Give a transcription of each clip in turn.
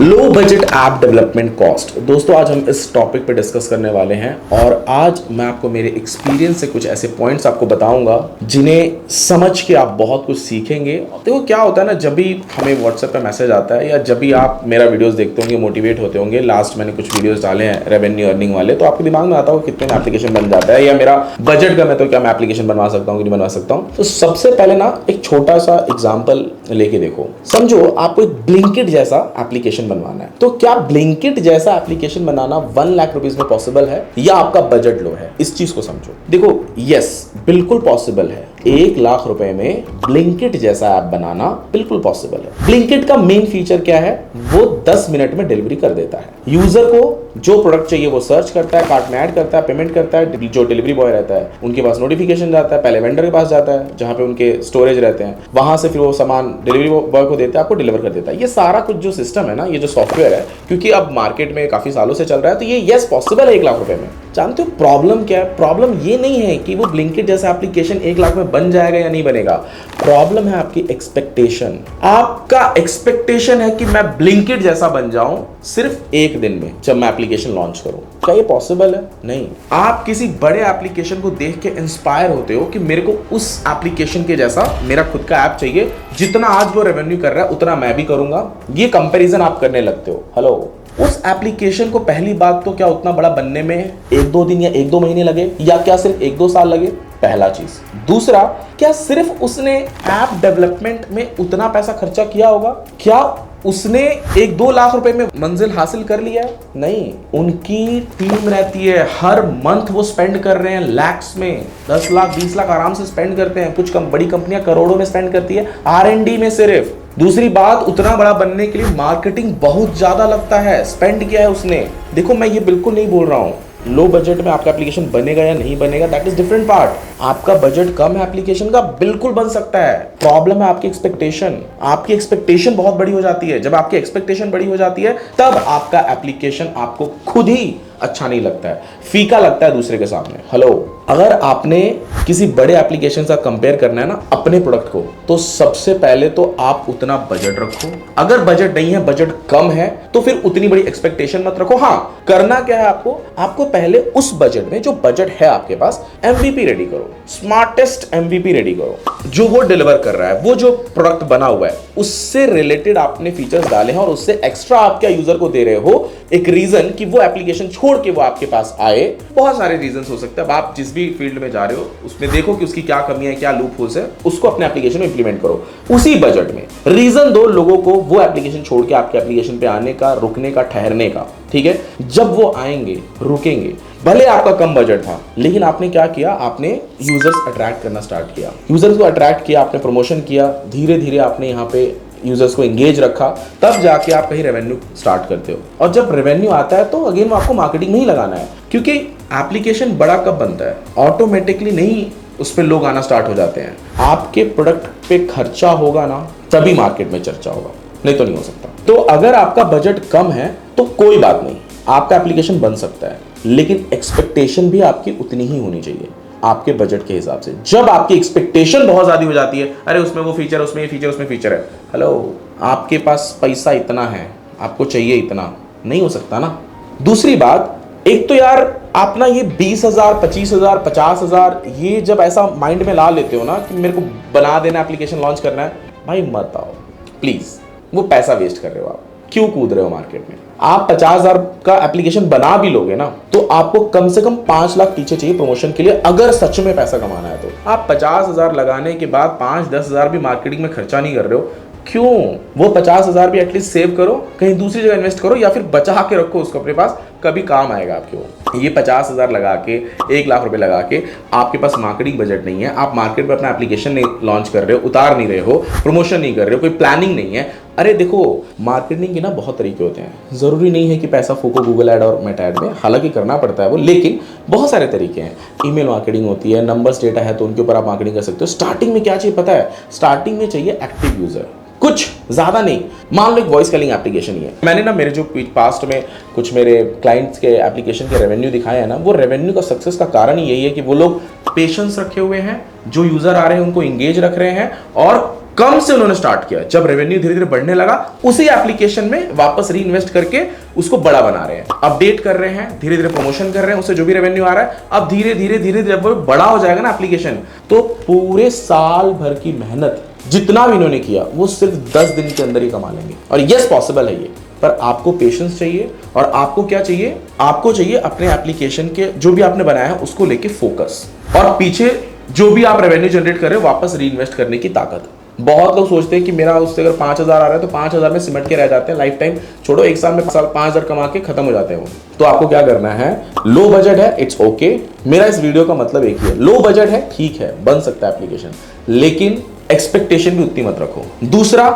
Low budget app development cost. दोस्तों आज हम इस टॉपिक पे डिस्कस करने वाले हैं और आज मैं आपको मेरे एक्सपीरियंस से कुछ ऐसे पॉइंट्स आपको बताऊंगा जिन्हें समझ के आप बहुत कुछ सीखेंगे। देखो क्या होता है ना, जब भी हमें व्हाट्सएप पे मैसेज आता है या जब भी आप मेरा वीडियोस देखते होंगे, मोटिवेट होते होंगे, लास्ट मैंने कुछ वीडियोस डाले हैं रेवेन्यू अर्निंग वाले, तो आपके दिमाग में आता हो कितने में एप्लीकेशन बन जाता है या मेरा बजट कम है तो क्या मैं एप्लीकेशन बनवा सकता हूँ कि नहीं बनवा सकता हूँ। तो सबसे पहले ना एक छोटा सा एग्जाम्पल लेके देखो। समझो आपको एक ब्लिंकिट जैसा एप्लीकेशन बनवाना है, तो क्या ब्लिंकिट जैसा एप्लीकेशन बनाना 1 लाख रुपीस में पॉसिबल है या आपका बजट लो है? इस चीज को समझो। देखो यस बिल्कुल पॉसिबल है, 1 लाख रुपए में ब्लिंकिट जैसा ऐप बनाना बिल्कुल पॉसिबल है। ब्लिंकिट का मेन फीचर क्या है? वो 10 मिनट में डिलीवरी कर देता है। यूजर को जो प्रोडक्ट चाहिए वो सर्च करता है, कार्ट में ऐड करता है, पेमेंट करता है, जो डिलीवरी बॉय रहता है उनके पास नोटिफिकेशन जाता है, पहले वेंडर के पास जाता है जहां पे उनके स्टोरेज रहते हैं, वहां से फिर वो सामान डिलीवरी बॉय को देता है, आपको डिलीवर कर देता है। ये सारा कुछ जो सिस्टम है ना, ये जो सॉफ्टवेयर है, क्योंकि अब मार्केट में काफी सालों से चल रहा है, तो ये यस पॉसिबल है 1 लाख रुपए में। जानते हो प्रॉब्लम क्या है? प्रॉब्लम ये नहीं है कि वो ब्लिंकिट जैसा एप्लीकेशन 1 लाख में बन जाएगा या नहीं बनेगा। प्रॉब्लम है आपकी एक्सपेक्टेशन। आपका एक्सपेक्टेशन है कि मैं ब्लिंकिट जैसा बन जाऊं सिर्फ 1 दिन में जब मैं एप्लीकेशन लॉन्च करूं। क्या ये पॉसिबल है? नहीं। आप किसी बड़े एप्लीकेशन को देख के इंस्पायर होते हो कि मेरे को उस एप्लीकेशन के जैसा मेरा खुद का ऐप चाहिए, जितना आज वो रेवेन्यू कर रहा है उतना मैं भी करूंगा। ये कंपैरिजन आप करने लगते हो। हेलो, उस एप्लीकेशन को पहली बात तो क्या उतना बड़ा बनने में 1-2 दिन या 1-2 महीने लगे या क्या सिर्फ 1-2 साल लगे? पहला चीज। दूसरा, क्या सिर्फ उसने ऐप डेवलपमेंट में उतना पैसा खर्चा किया होगा? क्या उसने 1-2 लाख रुपए में मंजिल हासिल कर लिया है? नहीं। उनकी टीम रहती है, हर मंथ वो स्पेंड कर रहे हैं लैक्स में, 10 लाख 20 लाख आराम से स्पेंड करते हैं। कुछ बड़ी कंपनियां करोड़ों में स्पेंड करती है R&D में सिर्फ। दूसरी बात, उतना बड़ा बनने के लिए मार्केटिंग बहुत ज्यादा लगता है, स्पेंड किया है उसने। देखो मैं ये बिल्कुल नहीं बोल रहा हूं लो बजट में आपका एप्लीकेशन बनेगा या नहीं बनेगा, दैट इज डिफरेंट पार्ट। आपका बजट कम है एप्लीकेशन का, बिल्कुल बन सकता है। प्रॉब्लम है आपकी एक्सपेक्टेशन। आपकी एक्सपेक्टेशन बहुत बड़ी हो जाती है। जब आपकी एक्सपेक्टेशन बड़ी हो जाती है तब आपका एप्लीकेशन आपको खुद ही अच्छा नहीं लगता है, फीका लगता है दूसरे के सामने। हेलो, अगर आपने किसी बड़े एप्लीकेशन से कंपेयर करना है ना अपने प्रोडक्ट को, तो सबसे पहले तो आप उतना बजट रखो। अगर बजट नहीं है, बजट कम है, तो फिर उतनी बड़ी एक्सपेक्टेशन मत रखो। हाँ, करना क्या है आपको पहले उस बजट में जो बजट है आपके पास, MVP रेडी करो, स्मार्टेस्ट MVP रेडी करो, जो वो डिलीवर कर रहा है। वो जो प्रोडक्ट बना हुआ है उससे रिलेटेड आपने फीचर्स डाले हैं और उससे एक्स्ट्रा आप क्या यूजर को दे रहे हो, एक रीजन कि वो एप्लीकेशन छोड़ के वो आपके पास आए। बहुत सारे रीजंस हो सकते हैं। अब आप जिस भी फील्ड में जा रहे हो उसमें देखो कि उसकी क्या कमी है, क्या लूप होल्स है, उसको अपने एप्लीकेशन में इंप्लीमेंट करो। उसी बजट में रीजन दो लोगों को वो एप्लीकेशन छोड़ के आपके एप्लीकेशन पे आने का, रुकने का, ठहरने का। ठीक है, जब वो आएंगे, रुकेंगे, भले आपका कम बजट था, लेकिन आपने क्या किया? आपने यूजर्स अट्रैक्ट करना स्टार्ट किया, यूजर्स को अट्रैक्ट किया, आपने प्रमोशन किया, धीरे धीरे आपने यहाँ पे यूजर्स को एंगेज रखा, तब जाके आप कहीं रेवेन्यू स्टार्ट करते हो। और जब रेवेन्यू आता है तो अगेन आपको मार्केटिंग नहीं लगाना है, क्योंकि एप्लीकेशन बड़ा कब बनता है? ऑटोमेटिकली नहीं, उस पर लोग आना स्टार्ट हो जाते हैं। आपके प्रोडक्ट पे खर्चा होगा ना, तभी मार्केट में चर्चा होगा, नहीं तो नहीं हो सकता। तो अगर आपका बजट कम है तो कोई बात नहीं, आपका एप्लीकेशन बन सकता है, लेकिन एक्सपेक्टेशन भी आपकी उतनी ही होनी चाहिए आपके बजट के हिसाब से। जब आपकी एक्सपेक्टेशन बहुत ज्यादा हो जाती है, अरे उसमें वो फीचर, उसमें ये फीचर, उसमें फीचर है, हेलो, आपके पास पैसा इतना है, आपको चाहिए इतना, नहीं हो सकता ना। दूसरी बात, एक तो यार आप ना ये 20,000, 25,000, 50,000 ये जब ऐसा माइंड में ला लेते हो ना कि मेरे को बना देना, एप्लीकेशन लॉन्च करना है, भाई मत आओ प्लीज। वो पैसा वेस्ट कर रहे हो आप, क्यों कूद रहे हो मार्केट में? आप 50,000 का एप्लीकेशन बना भी लोगे ना, तो आपको कम से कम 5 लाख पीछे चाहिए प्रमोशन के लिए, अगर सच में पैसा कमाना है तो। आप 50,000 लगाने के बाद 5-10,000 भी मार्केटिंग में खर्चा नहीं कर रहे हो, क्यों? वो 50,000 भी एटलीस्ट सेव करो, कहीं दूसरी जगह इन्वेस्ट करो, या फिर बचा के रखो उसको अपने पास, कभी काम आएगा आपके वो। ये 50,000 लगा के, 1 लाख रुपए लगा के, आपके पास मार्केटिंग बजट नहीं है, आप मार्केट में अपना एप्लीकेशन नहीं लॉन्च कर रहे हो, उतार नहीं रहे हो, प्रमोशन नहीं कर रहे हो, कोई प्लानिंग नहीं है। अरे देखो, मार्केटिंग के ना बहुत तरीके होते हैं, जरूरी नहीं है कि पैसा फूको गूगल ऐड और मेटा ऐड में, हालांकि करना पड़ता है वो, लेकिन बहुत सारे तरीके हैं। ईमेल मार्केटिंग होती है, नंबर्स डेटा है तो उनके ऊपर आप मार्केटिंग कर सकते हो। स्टार्टिंग में क्या चाहिए पता है? स्टार्टिंग में चाहिए एक्टिव यूजर, कुछ ज्यादा नहीं। मान लो एक वॉइस कॉलिंग एप्लीकेशन ही है, मैंने ना मेरे जो पास्ट में कुछ मेरे क्लाइंट्स के एप्लीकेशन के रेवेन्यू दिखाए हैं ना, वो रेवेन्यू का सक्सेस का कारण यही है कि वो लोग पेशेंस रखे हुए हैं, जो यूजर आ रहे हैं उनको इंगेज रख रहे हैं और कम से उन्होंने स्टार्ट किया, जब रेवेन्यू धीरे धीरे बढ़ने लगा उसी एप्लीकेशन में वापस री इन्वेस्ट करके उसको बड़ा बना रहे हैं, अपडेट कर रहे हैं, धीरे धीरे प्रमोशन कर रहे हैं, उससे जो भी रेवेन्यू आ रहा है अब धीरे धीरे जब बड़ा हो जाएगा ना एप्लीकेशन, तो पूरे साल भर की मेहनत जितना भी इन्होंने किया वो सिर्फ 10 दिन के अंदर ही कमा लेंगे। और यस पॉसिबल है ये, पर आपको पेशेंस चाहिए और आपको क्या चाहिए, आपको चाहिए अपने एप्लीकेशन के जो भी आपने बनाया है उसको लेके फोकस, और पीछे जो भी आप रेवेन्यू जनरेट कर रहे हो वापस री इन्वेस्ट करने की ताकत। बहुत लोग सोचते हैं कि मेरा उससे अगर 5,000 आ रहा है तो 5,000 में सिमट के रह जाते हैं, लाइफ टाइम छोड़ो, एक साल में 5,000 कमा के खत्म हो जाते हैं वो। तो आपको क्या करना है, लो बजट है, इट्स ओके। मेरा इस वीडियो का मतलब एक ही है, लो बजट है, ठीक है, बन सकता है एप्लीकेशन, लेकिन एक्सपेक्टेशन भी उतनी मत रखो। दूसरा,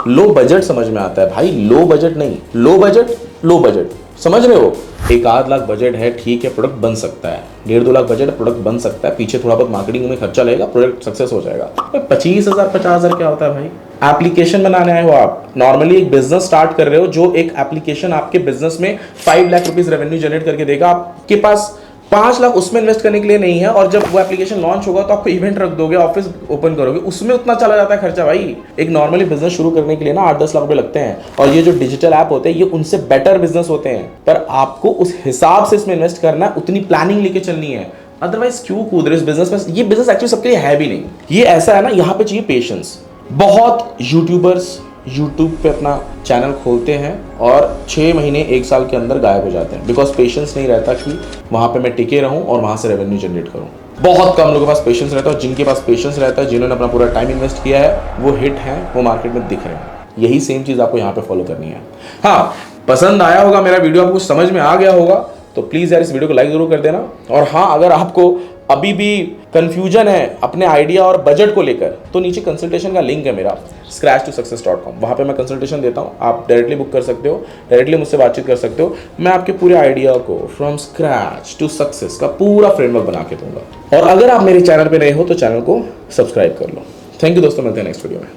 लो बजट समझ में आता है भाई, लो बजट नहीं, लो बजट समझ रहे हो। 1-8 लाख बजट है, ठीक है, प्रोडक्ट बन सकता है। 1.5-2 लाख बजट है, प्रोडक्ट बन सकता है, पीछे थोड़ा बहुत मार्केटिंग में खर्चा लगेगा, प्रोडक्ट सक्सेस हो जाएगा। 25,000 50,000 क्या होता है भाई। एप्लीकेशन बनाने आए हो आप, नॉर्मली एक बिजनेस स्टार्ट कर रहे हो, जो एक एप्लीकेशन आपके बिजनेस में 5 लाख रुपीज रेवेन्यू जनरेट करके देगा, आपके पास 5 लाख उसमें इन्वेस्ट करने के लिए नहीं है, और जब वो एप्लीकेशन लॉन्च होगा तो आप इवेंट रख दोगे, ऑफिस ओपन करोगे, उसमें उतना चला जाता है खर्चा भाई। एक नॉर्मली बिजनेस शुरू करने के लिए ना 8-10 लाख रुपए लगते हैं, और ये जो डिजिटल ऐप होते हैं ये उनसे बेटर बिजनेस होते हैं, पर आपको उस हिसाब से इसमें इन्वेस्ट करना है, उतनी प्लानिंग लेके चलनी है। अदरवाइज क्यों कूद रहे इस बिजनेस में, ये बिजनेस एक्चुअली सबके लिए है भी नहीं। ये ऐसा है ना, यहाँ पे चाहिए पेशेंस। बहुत यूट्यूबर्स यूट्यूब पे अपना चैनल खोलते हैं और 6 महीने 1 साल के अंदर गायब हो जाते हैं, बिकॉज पेशेंस नहीं रहता कि वहाँ पे मैं टिके रहूँ और वहाँ से रेवेन्यू जनरेट करूँ। बहुत कम लोगों के पास पेशेंस रहता है, और जिनके पास पेशेंस रहता है, जिन्होंने अपना पूरा टाइम इन्वेस्ट किया है, वो हिट हैं, वो मार्केट में दिख रहे हैं। यही सेम चीज़ आपको यहाँ पे फॉलो करनी है। हाँ, पसंद आया होगा मेरा वीडियो, आपको समझ में आ गया होगा, तो प्लीज़ यार इस वीडियो को लाइक जरूर कर देना। और हाँ, अगर आपको अभी भी कंफ्यूजन है अपने आइडिया और बजट को लेकर, तो नीचे कंसल्टेशन का लिंक है मेरा scratch2success.com, वहाँ पे मैं कंसल्टेशन देता हूँ, आप डायरेक्टली बुक कर सकते हो, डायरेक्टली मुझसे बातचीत कर सकते हो। मैं आपके पूरे आइडिया को फ्रॉम स्क्रैच टू सक्सेस का पूरा फ्रेमवर्क बना के दूंगा। और अगर आप मेरे चैनल पे नए हो तो चैनल को सब्सक्राइब कर लो। थैंक यू दोस्तों, मिलते हैं नेक्स्ट वीडियो में।